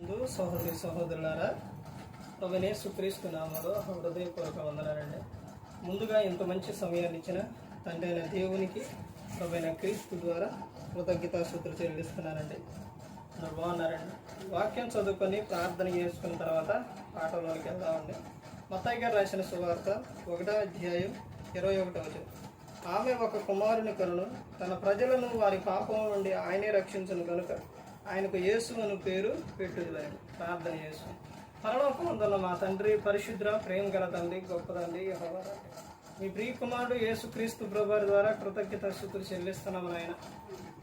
సహోదరి సహోదరులారా, ప్రభువైన యేసుక్రీస్తు నామములో హృదయపూర్వక వందనాలండి. ముందుగా ఇంత మంచి సమయాన్ని ఇచ్చిన తండ్రి అయిన దేవునికి ప్రభువైన క్రీస్తు ద్వారా కృతజ్ఞతాస్తుతులు చెల్లిస్తున్నానండి. అందరూ బాగున్నారండి. వాక్యం చదువుకొని ప్రార్థన చేసుకున్న తర్వాత పాఠంలోకి వెళ్దామండి. మత్తయి గారు రాసిన సువార్త 1వ అధ్యాయం 21వ వచనం. ఆమె ఒక కుమారుని కనును, తన ప్రజలను వారి పాపం నుండి ఆయనే రక్షించును కనుక ఆయనకు యేసు అను పేరు పెట్టుదులని ప్రార్థన చేసు. పరలోకమందున్న మా తండ్రి, పరిశుద్ర ప్రేమ గల తండ్రి, గొప్ప తండ్రి యెహోవా, మీ ప్రియ కుమారుడు యేసుక్రీస్తు ప్రభువారి ద్వారా కృతజ్ఞతాస్తుతులు చెల్లిస్తున్నాము నాయన.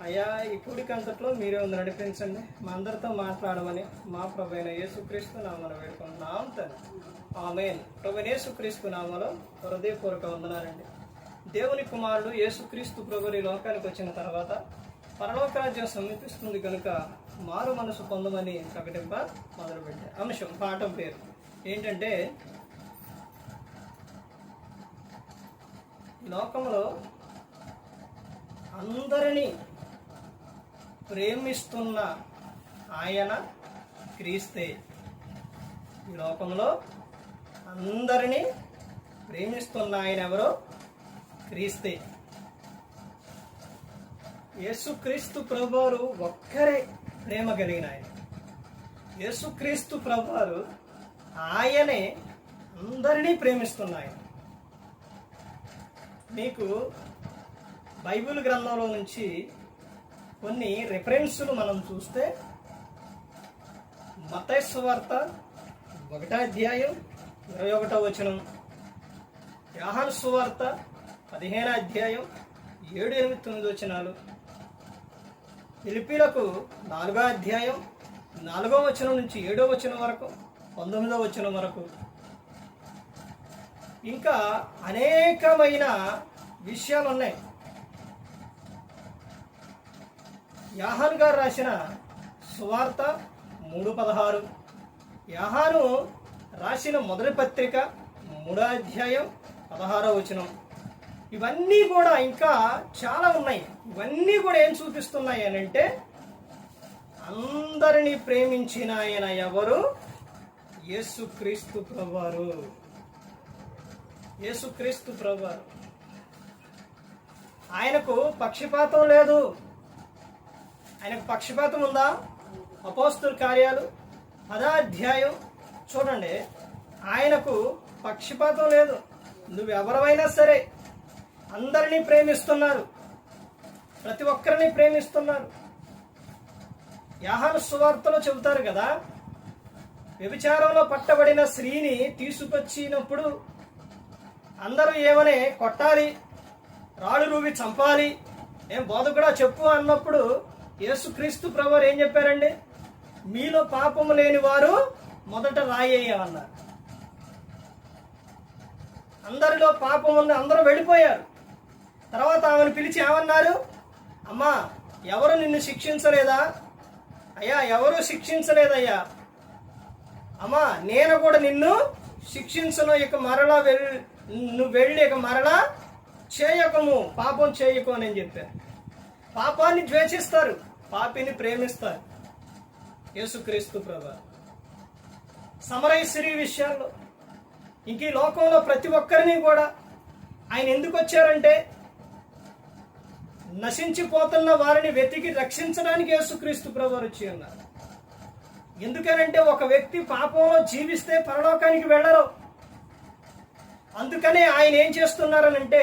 అయ్యా, ఈ కూడికంతట్లో మీరే ఉంది నడిపించండి. మా అందరితో మాట్లాడమని మా ప్రభువైన యేసుక్రీస్తు నామమున వేడుకుంటున్నాం తండ్రి. ఆమేన్. ప్రభువైన యేసుక్రీస్తు నామములో హృదయపూర్వక వందనాలండి. దేవుని కుమారుడు యేసుక్రీస్తు ప్రభువు ఈ లోకానికి వచ్చిన తర్వాత పరలోక రాజ్యం సమీపిస్తుంది కనుక మారు మనసు పొందమని ప్రకటింప మొదలుపెట్టారు. అంశం పాఠం పేరు ఏంటంటే, లోకంలో అందరినీ ప్రేమిస్తున్న ఆయన క్రీస్తే. ఈ లోకంలో అందరినీ ప్రేమిస్తున్న ఆయన ఎవరో? క్రీస్తే. యేసుక్రీస్తు ప్రభువారు ఒక్కరే ప్రేమ కలిగిన ఆయన. యేసుక్రీస్తు ప్రభువారు ఆయనే అందరినీ ప్రేమిస్తున్న ఆయన. మీకు బైబిల్ గ్రంథంలో నుంచి కొన్ని రిఫరెన్సులు మనం చూస్తే, మత్తయి సువార్త 1వ అధ్యాయం 21వ వచనం, యోహాను సువార్త 15వ అధ్యాయం 7, 8, 9 వచనాలు, ఫిలిప్పీలకు 4వ అధ్యాయం 4వ వచనం నుంచి 7వ వచనం వరకు, 19వ వచనం వరకు, ఇంకా అనేకమైన విషయాలు ఉన్నాయి. యోహాను గారు రాసిన సువార్త 3:16, యోహాను రాసిన మొదటి పత్రిక 3వ అధ్యాయం 16వ వచనం. ఇవన్నీ కూడా ఇంకా చాలా ఉన్నాయి. ఇవన్నీ కూడా ఏం చూపిస్తున్నాయి అని అంటే, అందరినీ ప్రేమించిన ఆయన ఎవరు? యేసుక్రీస్తు ప్రభువారు. యేసుక్రీస్తు ప్రభువారు. ఆయనకు పక్షపాతం లేదు. ఆయనకు పక్షపాతం ఉందా? అపోస్తలుల కార్యాలు 10వ అధ్యాయం చూడండి. ఆయనకు పక్షపాతం లేదు. నువ్వెవరైనా సరే అందరినీ ప్రేమిస్తున్నారు, ప్రతి ఒక్కరిని ప్రేమిస్తున్నారు. యోహాను సువార్తలో చెబుతారు కదా, వ్యభిచారంలో పట్టబడిన స్త్రీని తీసుకొచ్చినప్పుడు అందరూ ఏమని కొట్టాలి, రాళ్ళు రూవి చంపాలి, ఏం బోధకుడా చెప్పు అన్నప్పుడు యేసుక్రీస్తు ప్రభువారు ఏం చెప్పారండి? మీలో పాపము లేని వారు మొదట రాయేయమన్నారు. అందరిలో పాపం ఉంది, అందరూ వెళ్ళిపోయారు. తర్వాత ఆమెను పిలిచి ఏమన్నారు? అమ్మా, ఎవరు నిన్ను శిక్షించలేదా? అయ్యా, ఎవరు శిక్షించలేదయ్యా. అమ్మా, నేను కూడా నిన్ను శిక్షించను, ఇక మరలా నువ్వు వెళ్ళి ఇక మరలా చేయకము, పాపం చేయకు అని చెప్పారు. పాపాన్ని ద్వేషిస్తారు, పాపిని ప్రేమిస్తారు. యేసుక్రీస్తు ప్రభువారు సమరయ స్త్రీ విషయాల్లో, ఇంక ఈ లోకంలో ప్రతి ఒక్కరిని కూడా ఆయన ఎందుకు వచ్చారంటే, నశించిపోతున్న వారిని వెతికి రక్షించడానికి యేసుక్రీస్తు ప్రభువారు వచ్చి ఉన్నారు. ఎందుకనంటే, ఒక వ్యక్తి పాపంలో జీవిస్తే పరలోకానికి వెళ్ళరు. అందుకనే ఆయన ఏం చేస్తున్నారనంటే,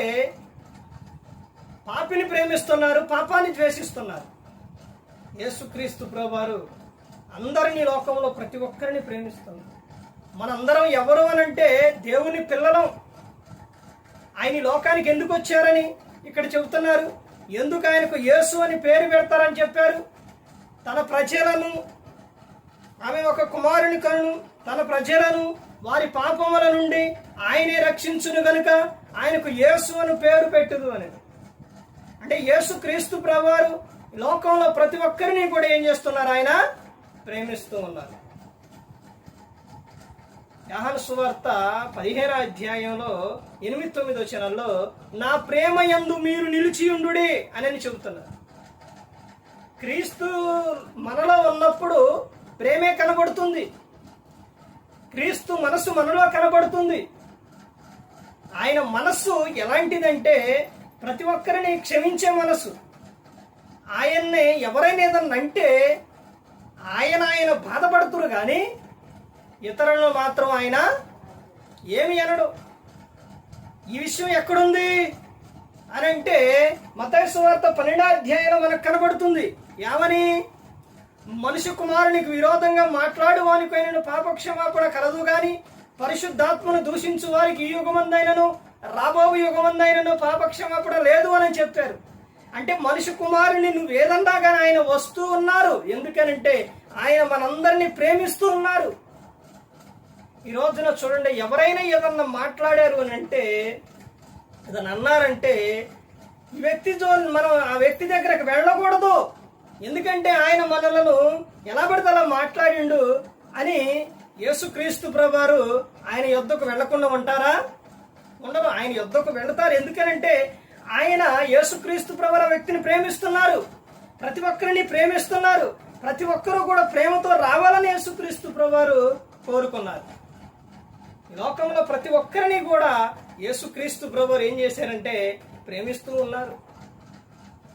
పాపిని ప్రేమిస్తున్నారు, పాపాన్ని ద్వేషిస్తున్నారు. యేసుక్రీస్తు ప్రభువారు అందరినీ లోకంలో ప్రతి ఒక్కరిని ప్రేమిస్తున్నారు. మనందరం ఎవరు అనంటే దేవుని పిల్లలం. ఆయన ఈ లోకానికి ఎందుకు వచ్చారని ఇక్కడ చెబుతున్నారు. ఎందుకు ఆయనకు యేసు అని పేరు పెడతారని చెప్పారు. తన ప్రజలను, ఆమె ఒక కుమారుని కను, తన ప్రజలను వారి పాపముల నుండి ఆయనే రక్షించును గనుక ఆయనకు యేసు అని పేరు పెట్టుదు అని. అంటే యేసుక్రీస్తు ప్రభువారు లోకంలో ప్రతి ఒక్కరిని కూడా ఏం చేస్తున్నారు? ఆయన ప్రేమిస్తూ ఉన్నారు. యోహాను సువార్త 15వ అధ్యాయంలో 8, 9 వచనాల్లో నా ప్రేమ యందు మీరు నిలిచియుండుడి అని చెబుతున్నారు. క్రీస్తు మనలో ఉన్నప్పుడు ప్రేమే కనబడుతుంది. క్రీస్తు మనస్సు మనలో కనబడుతుంది. ఆయన మనస్సు ఎలాంటిదంటే ప్రతి ఒక్కరిని క్షమించే మనస్సు. ఆయన్నే ఎవరైనా ఏదన్నా అంటే ఆయన బాధపడుతురు కానీ ఇతరులను మాత్రం ఆయన ఏమి అనడు. ఈ విషయం ఎక్కడుంది అని అంటే మత్తయి సువార్త 12వ అధ్యాయంలో మనకు కనబడుతుంది. ఏమని? మనుష్య కుమారునికి విరోధంగా మాట్లాడు వానికైనను పాపక్షమాపణ కలదు గాని పరిశుద్ధాత్మను దూషించు వారికి ఈ యుగమందైనను రాబో యుగమందైనను పాపక్షమాపణ లేదు అని చెప్పారు. అంటే మనుష్య కుమారుని నువ్వు ఏదన్నా కానీ ఆయన వస్తూ ఉన్నారు. ఎందుకనంటే ఆయన మనందరినీ ప్రేమిస్తూ ఉన్నారు. ఈ రోజున చూడండి, ఎవరైనా ఏదన్నా మాట్లాడారు అని అంటే ఏదన్నా అన్నారంటే ఈ వ్యక్తి మనం ఆ వ్యక్తి దగ్గరకు వెళ్ళకూడదు. ఎందుకంటే ఆయన మనలను ఎలా పడితే అలా మాట్లాడిండు అని యేసుక్రీస్తు ప్రభువారు ఆయన యొద్దకు వెళ్లకుండా ఉంటారా? ఉండరు. ఆయన యొద్దకు వెళతారు. ఎందుకనంటే ఆయన యేసుక్రీస్తు ప్రభువారు వ్యక్తిని ప్రేమిస్తున్నారు. ప్రతి ఒక్కరిని ప్రేమిస్తున్నారు. ప్రతి ఒక్కరూ కూడా ప్రేమతో రావాలని యేసుక్రీస్తు ప్రభువారు కోరుకున్నారు. ఈ లోకంలో ప్రతి ఒక్కరిని కూడా యేసుక్రీస్తు ప్రభువారు ఏం చేశారంటే ప్రేమిస్తూ ఉన్నారు.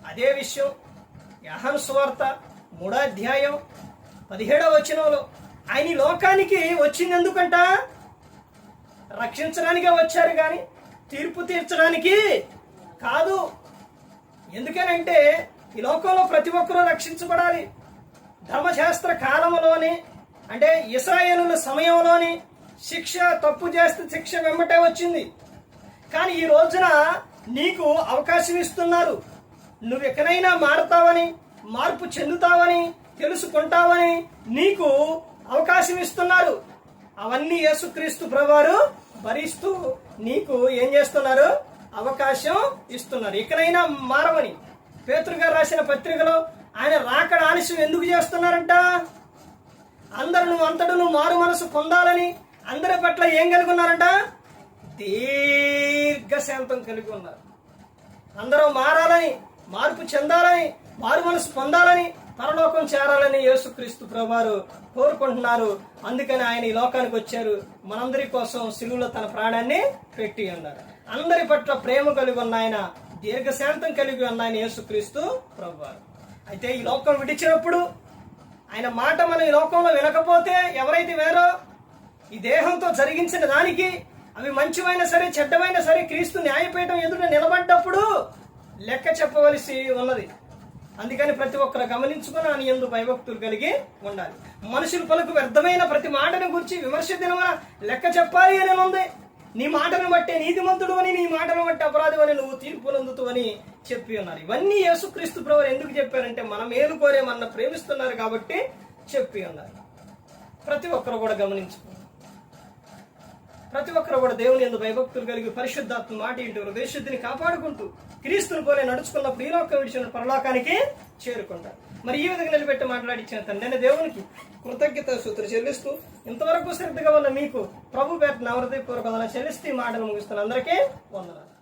అదే విషయం యోహాను సువార్త 3వ అధ్యాయం 17వ వచనంలో ఆయన ఈ లోకానికి వచ్చింది ఎందుకంట? రక్షించడానికే వచ్చారు కానీ తీర్పు తీర్చడానికి కాదు. ఎందుకనంటే ఈ లోకంలో ప్రతి ఒక్కరూ రక్షించబడాలి. ధర్మశాస్త్ర కాలంలోని అంటే ఇశ్రాయేలుల సమయంలోని శిక్ష, తప్పు చేస్తే శిక్ష వెంబటే వచ్చింది. కానీ ఈ రోజున నీకు అవకాశం ఇస్తున్నారు. నువ్వు ఎక్కడైనా మారుతావని, మార్పు చెందుతావని, తెలుసుకుంటావని నీకు అవకాశం ఇస్తున్నారు. అవన్నీ యేసుక్రీస్తు ప్రభువారు భరిస్తూ నీకు ఏం చేస్తున్నారు? అవకాశం ఇస్తున్నారు. ఎక్కడైనా మారవని పేతురు గారు రాసిన పత్రికలో ఆయన రాకడ ఆలస్యం ఎందుకు చేస్తున్నారంట? అందరూ అంతటను మారు మనసు పొందాలని, అందరి పట్ల ఏం కలిగి ఉన్నారంట? దీర్ఘశాంతం కలిగి ఉన్నారు. అందరూ మారాలని, మార్పు చెందాలని, మారు మనసు పొందాలని, పరలోకం చేరాలని యేసుక్రీస్తు ప్రభువారు కోరుకుంటున్నారు. అందుకని ఆయన ఈ లోకానికి వచ్చారు. మనందరి కోసం సిలువలో తన ప్రాణాన్ని పెట్టి ఉన్నారు. అందరి పట్ల ప్రేమ కలిగి ఉన్న ఆయన, దీర్ఘశాంతం కలిగి ఉన్న ఆయన యేసుక్రీస్తు ప్రభువారు. అయితే ఈ లోకం విడిచినప్పుడు ఆయన మాట మనం ఈ లోకంలో వినకపోతే ఎవరైతే వేరో ఈ దేహంతో జరిగించిన దానికి అవి మంచివైనా సరే చెడ్డమైనా సరే క్రీస్తు న్యాయపీఠం ఎదుట నిలబడ్డప్పుడు లెక్క చెప్పవలసి ఉన్నది. అందుకని ప్రతి ఒక్కరు గమనించుకుని ఆయన యందు భయభక్తులు కలిగి ఉండాలి. మనుషులు పలుకు వ్యర్థమైన ప్రతి మాటను గురించి విమర్శ దినమున లెక్క చెప్పాలి అని ఉంది. నీ మాటను బట్టే నీతిమంతుడు అని, నీ మాటను బట్టి అపరాధి అని నువ్వు తీర్పు నందుతూ అని చెప్పి ఉన్నారు. ఇవన్నీ యేసుక్రీస్తు ప్రభువు ఎందుకు చెప్పారంటే మన మేలు కోరే మన ప్రేమిస్తున్నారు కాబట్టి చెప్పి ఉన్నారు. ప్రతి ఒక్కరు కూడా గమనించుకో. ప్రతి ఒక్కరు కూడా దేవుని యందు భయభక్తులు కలిగి పరిశుద్ధాత్మ మాట ఇంటూ హృదయశుద్ధిని కాపాడుకుంటూ క్రీస్తుని పోలే నడుచుకున్నప్పుడు ఈ లోకం విడిచిన పరలోకానికి చేరుకుంటారు. మరి ఈ విధంగా నిలబెట్టి మాట్లాడించిన తండ్రి దేవునికి కృతజ్ఞత స్తుతులు చెల్లిస్తూ ఇంతవరకు శ్రద్ధగా ఉన్న మీకు ప్రభు పేట నా హృదయపూర్వక వందనాలు చెల్లిస్తూ ఈ మాటలు ముగిస్తున్న అందరికీ వందనాలు.